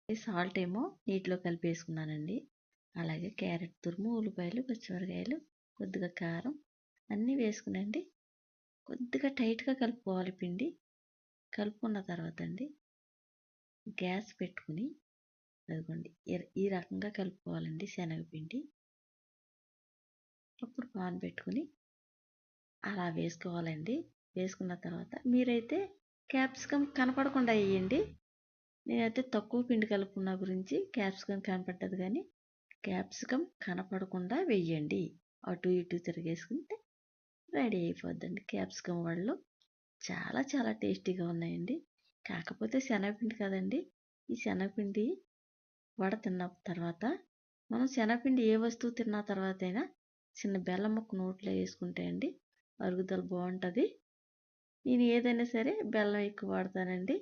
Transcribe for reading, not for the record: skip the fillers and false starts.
Salt ఏమో నీటిలో కలిపేసుకున్నానండి. అలాగే క్యారెట్ తురుము, ఉల్లిపాయలు, పచ్చిమిరకాయలు, కొద్దిగా కారం అన్నీ వేసుకునండి కొద్దిగా టైట్గా కలుపుకోవాలి పిండి. కలుపుకున్న తర్వాత అండి గ్యాస్ పెట్టుకుని అదిగోండి ఈ రకంగా కలుపుకోవాలండి శనగపిండి. అప్పుడు పాన్ పెట్టుకుని అలా వేసుకోవాలండి. వేసుకున్న తర్వాత మీరైతే క్యాప్సికమ్ కనపడకుండా వేయండి. నేనైతే తక్కువ పిండి కలుపుకున్న గురించి క్యాప్సికమ్ కనపడ్డది, కానీ క్యాప్సికమ్ కనపడకుండా వెయ్యండి. అటు ఇటు తిరిగేసుకుంటే రెడీ అయిపోద్దండి. క్యాప్సికమ్ వడలు చాలా చాలా టేస్టీగా ఉన్నాయండి. కాకపోతే శనగపిండి కదండి, ఈ శనగపిండి వడ తిన్న తర్వాత మనం శనగపిండి ఏ వస్తువు తిన్న తర్వాత అయినా చిన్న బెల్లం ముక్క నోట్లో వేసుకుంటే అండి అరుగుదల బాగుంటుంది. నేను ఏదైనా సరే బెల్లం ఎక్కువ వాడతానండి.